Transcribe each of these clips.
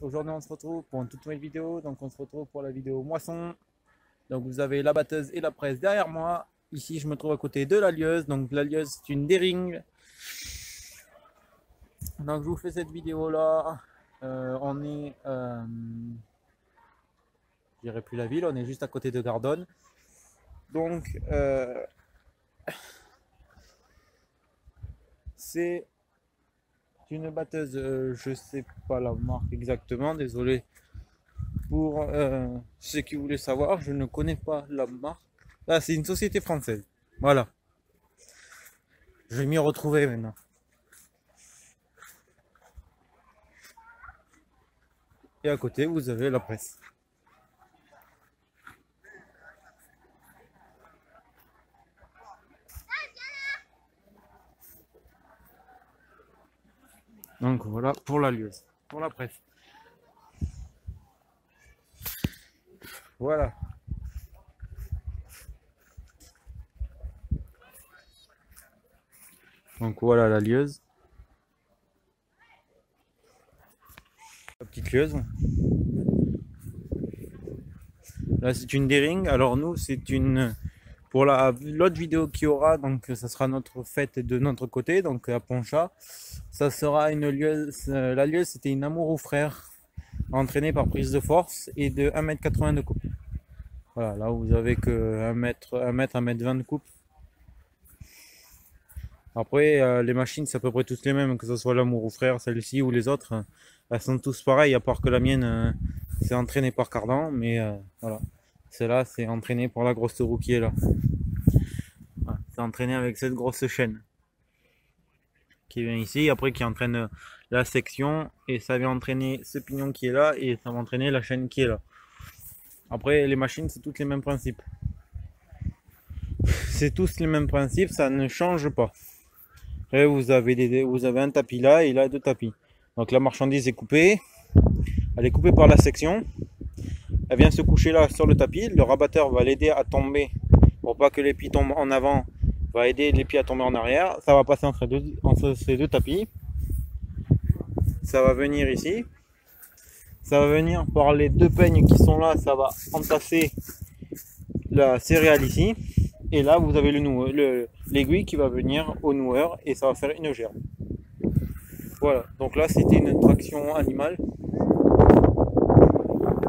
Aujourd'hui on se retrouve pour une toute nouvelle vidéo, donc on se retrouve pour la vidéo moisson. Donc vous avez la batteuse et la presse derrière moi. Ici je me trouve à côté de la lieuse, donc la lieuse c'est une Dering. Donc je vous fais cette vidéo là, on est, je dirais plus la ville, on est juste à côté de Gardonne. Donc c'est une batteuse, je sais pas la marque exactement, désolé pour ceux qui voulaient savoir, je ne connais pas la marque. Ah, c'est une société française, voilà, je vais m'y retrouver maintenant. Et à côté vous avez la presse. Donc voilà pour la lieuse, pour la presse. Voilà. Donc voilà la lieuse. La petite lieuse. Là c'est une Dering. Alors nous c'est une... Pour l'autre vidéo qu'il y aura, donc ça sera notre fête de notre côté, donc à Ponchat. Ça sera une lieuse. La lieuse c'était une Amour ou frère, entraînée par prise de force et de 1,80 m de coupe. Voilà, là vous avez que 1 m 20 de coupe. Après les machines c'est à peu près toutes les mêmes, que ce soit l'Amour ou frère, celle-ci ou les autres, elles sont tous pareilles, à part que la mienne c'est entraînée par Cardan, mais voilà. Celle-là c'est entraîné par la grosse roue qui est là. Voilà, c'est entraîné avec cette grosse chaîne qui vient ici, après qui entraîne la section, et ça vient entraîner ce pignon qui est là, et ça va entraîner la chaîne qui est là. Après les machines c'est tous les mêmes principes. C'est tous les mêmes principes, ça ne change pas. Après vous avez un tapis là et là deux tapis. Donc la marchandise est coupée, elle est coupée par la section. Elle vient se coucher là sur le tapis, le rabatteur va l'aider à tomber pour pas que les pieds tombent en avant, va aider les pieds à tomber en arrière. Ça va passer entre ces deux tapis, ça va venir ici, ça va venir par les deux peignes qui sont là, ça va entasser la céréale ici, et là vous avez l'aiguille qui va venir au noueur et ça va faire une gerbe. Voilà, donc là c'était une traction animale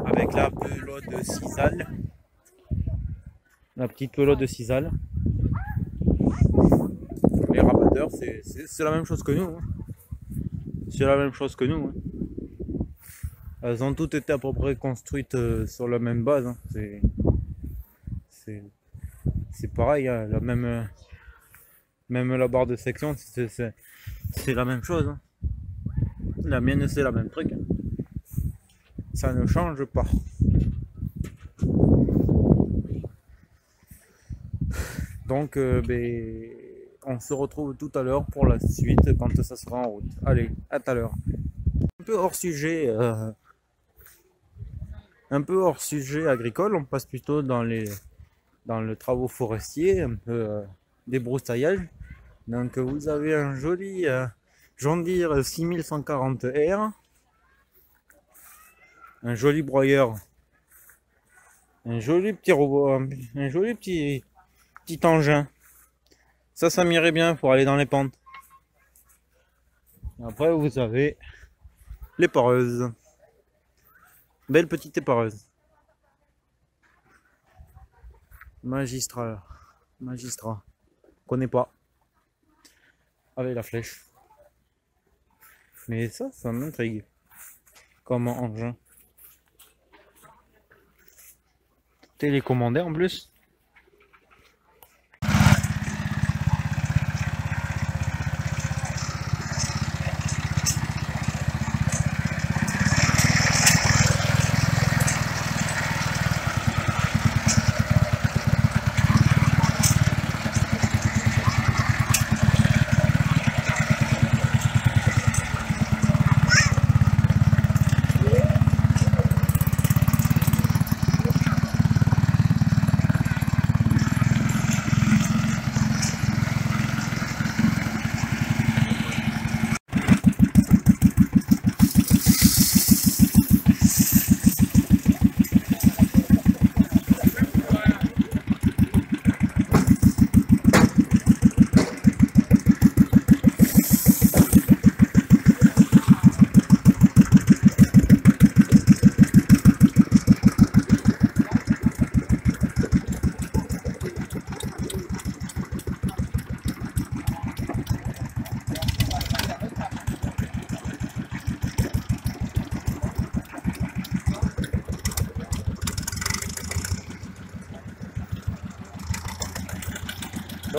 avec la pelote de Sisal, la petite pelote de Sisal. Les rabatteurs c'est la même chose que nous, hein. C'est la même chose que nous, hein. Elles ont toutes été à peu près construites sur la même base, hein. C'est pareil, hein. Même la barre de section c'est la même chose, hein. La mienne c'est la même truc, hein. Ça ne change pas. Donc on se retrouve tout à l'heure pour la suite quand ça sera en route. Allez, à tout à l'heure. Un peu hors sujet, agricole, on passe plutôt dans le travaux forestier, un peu débroussaillage. Donc vous avez un joli John Deere 6140R, un joli broyeur, un joli petit robot, un joli petit engin. Ça m'irait bien pour aller dans les pentes. Après vous avez l'épareuse, belle petite épareuse, magistrat, connais pas, avec la flèche, mais ça m'intrigue comme engin. Télécommandé en plus.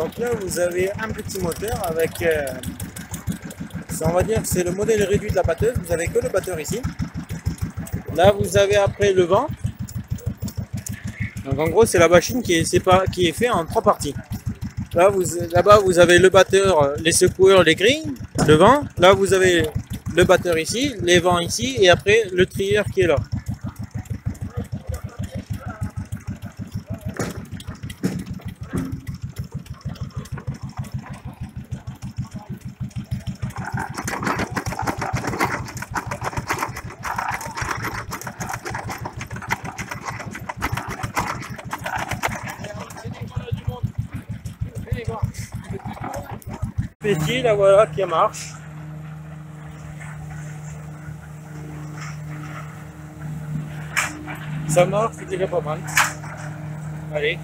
Donc là, vous avez un petit moteur avec, on va dire que c'est le modèle réduit de la batteuse. Vous avez que le batteur ici. Là, vous avez après le vent. Donc en gros, c'est la machine qui est faite en 3 parties. Là-bas, vous avez le batteur, les secoueurs, les grilles, le vent. Là, vous avez le batteur ici, les vents ici, et après le trieur qui est là. Ici, là voilà qui marche. Ça marche, c'est déjà pas mal. Allez.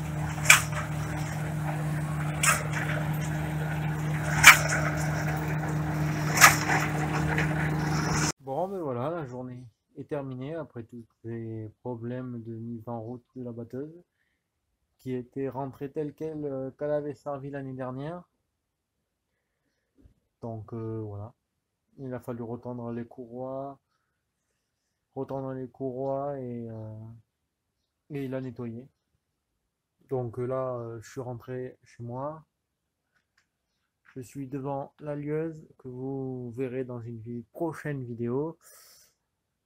Bon, ben voilà, la journée est terminée après tous les problèmes de mise en route de la batteuse qui était rentrée telle qu'elle avait servi l'année dernière. Donc voilà, il a fallu retendre les courroies et il a nettoyé. Donc là, je suis rentré chez moi. Je suis devant la lieuse que vous verrez dans une prochaine vidéo.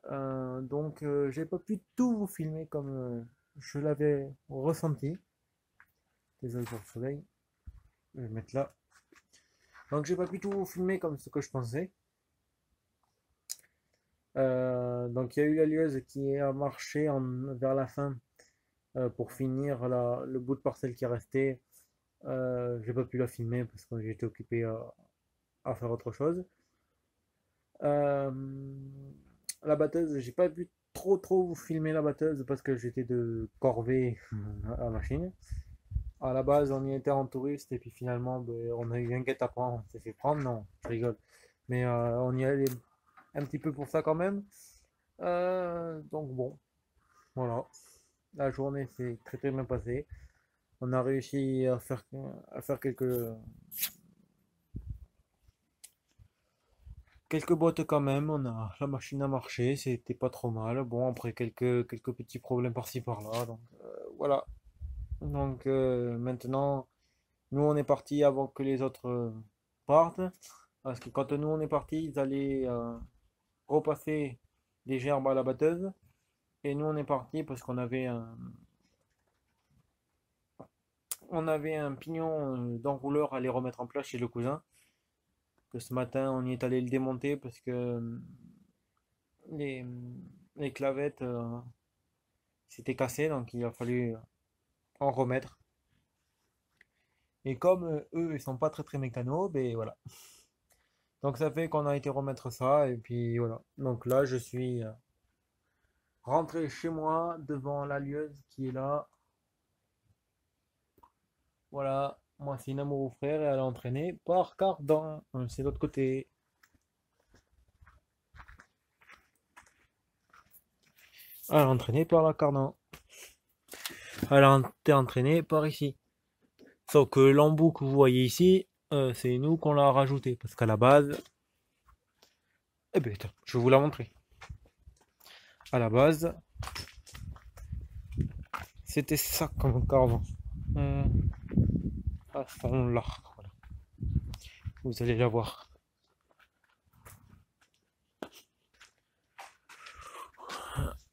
Donc j'ai pas pu tout vous filmer comme je l'avais ressenti. Désolé pour le soleil. Je vais le mettre là. Donc j'ai pas pu tout vous filmer comme ce que je pensais. Donc il y a eu la lieuse qui a marché vers la fin pour finir le bout de parcelle qui restait. J'ai pas pu la filmer parce que j'étais occupé à faire autre chose. La batteuse, j'ai pas pu trop vous filmer la batteuse parce que j'étais de corvée à la machine. À la base, on y était en touriste et puis finalement, ben, on a eu un guet-apens, on s'est fait prendre. Non, je rigole. Mais on y allait un petit peu pour ça quand même. Donc bon, voilà. La journée s'est très bien passée. On a réussi à faire quelques boîtes quand même. La machine a marché, c'était pas trop mal. Bon, après quelques petits problèmes par-ci par-là. Donc voilà. Donc maintenant, nous on est parti avant que les autres partent. Parce que quand nous on est parti, ils allaient repasser des gerbes à la batteuse. Et nous on est parti parce qu'on avait un pignon d'enrouleur à les remettre en place chez le cousin. Que ce matin on y est allé le démonter parce que les, les clavettes s'étaient cassées, donc il a fallu en remettre. Et comme eux ils sont pas très mécanos, ben voilà. Donc ça fait qu'on a été remettre ça et puis voilà. Donc là je suis rentré chez moi devant la lieuse qui est là. Voilà, moi c'est une amour frère et elle est entraînée par Cardan. C'est l'autre côté. Elle est entraînée par la Cardan. Elle a été entraînée par ici. Sauf que l'embout que vous voyez ici, c'est nous qu'on l'a rajouté. Parce qu'à la base, eh ben, je vais vous la montrer. À la base, c'était ça comme cardan. À fond là. Voilà. Vous allez la voir.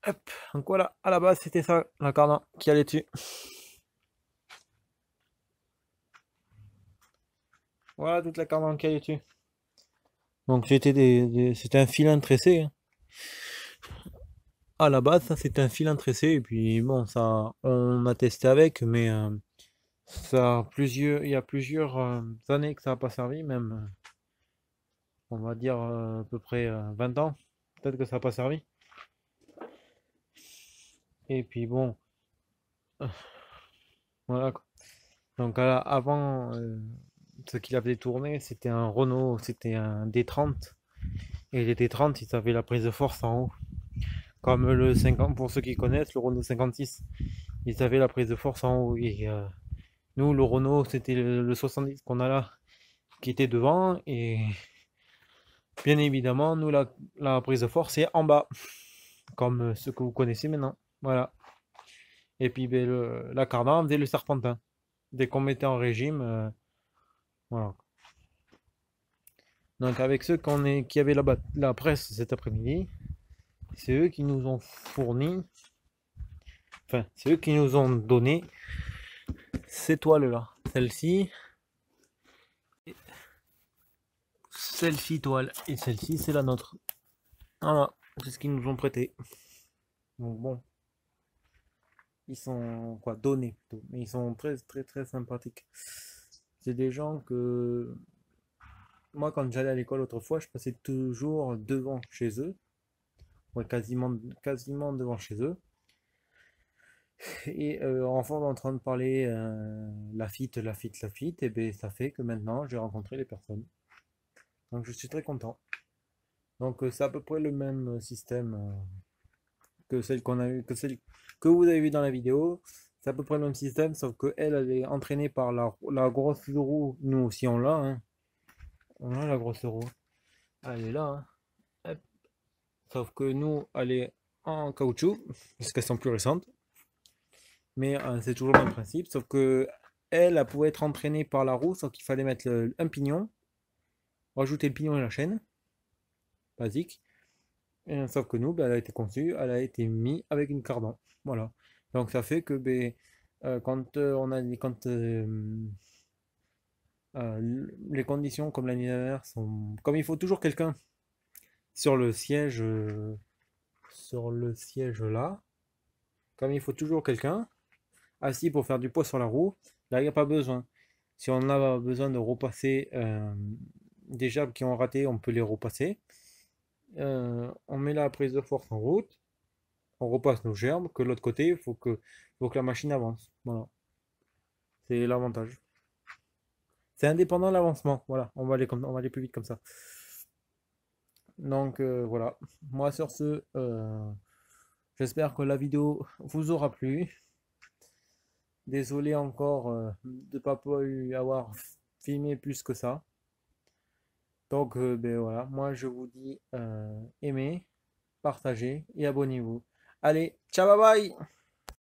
Hop, donc voilà, à la base c'était ça, la cardan qui allait dessus. Voilà toute la cardan qui allait dessus. Donc c'était un filin tressé. Hein. À la base, ça c'était un filin tressé et puis bon, ça on a testé avec, mais il y a plusieurs années que ça n'a pas servi, même on va dire à peu près 20 ans, peut-être que ça n'a pas servi. Et puis bon, voilà quoi. Donc avant, ce qu'il avait tourné, c'était un Renault, c'était un D30. Et les D30, ils avaient la prise de force en haut. Comme le 50, pour ceux qui connaissent, le Renault 56, ils avaient la prise de force en haut. Et Nous, le Renault, c'était le 70 qu'on a là, qui était devant. Et bien évidemment, nous, la prise de force est en bas, comme ce que vous connaissez maintenant. Voilà. Et puis ben, la cardan faisait le serpentin. Dès qu'on mettait en régime, voilà. Donc avec ceux qui avaient la presse cet après-midi, c'est eux qui nous ont fourni, enfin, c'est eux qui nous ont donné ces toiles-là. Celle-ci toile, et celle-ci c'est la nôtre. Voilà, c'est ce qu'ils nous ont prêté. Donc bon, ils sont quoi, donnés plutôt, mais ils sont très très très sympathiques. C'est des gens que moi quand j'allais à l'école autrefois, je passais toujours devant chez eux, ouais, quasiment devant chez eux. Et en train de parler et ben ça fait que maintenant j'ai rencontré les personnes. Donc je suis très content. Donc c'est à peu près le même système que celle qu'on a eu, que celle que vous avez vu dans la vidéo. C'est à peu près le même système, sauf que elle est entraînée par la grosse roue. Nous aussi on l'a, hein. On a la grosse roue. Elle est là, hein. Hop. Sauf que nous, elle est en caoutchouc, parce qu'elles sont plus récentes. Mais c'est toujours le même principe, sauf que elle pouvait être entraînée par la roue, sauf qu'il fallait mettre un pignon, rajouter le pignon et la chaîne, basique. Et, sauf que nous, ben, elle a été conçue, elle a été mise avec une cardan. Voilà. Donc ça fait que ben, quand on a quand les conditions comme l'année dernière sont comme il faut toujours quelqu'un sur sur le siège là, comme il faut toujours quelqu'un assis pour faire du poids sur la roue, là il n'y a pas besoin. Si on a besoin de repasser des jabs qui ont raté, on peut les repasser. On met la prise de force en route, on repasse nos gerbes, que l'autre côté, faut que la machine avance. Voilà. C'est l'avantage. C'est indépendant de l'avancement. Voilà, on va aller plus vite comme ça. Donc voilà. Moi sur ce, j'espère que la vidéo vous aura plu. Désolé encore de ne pas avoir filmé plus que ça. Donc ben voilà, moi je vous dis aimez, partagez et abonnez-vous. Allez, ciao bye bye!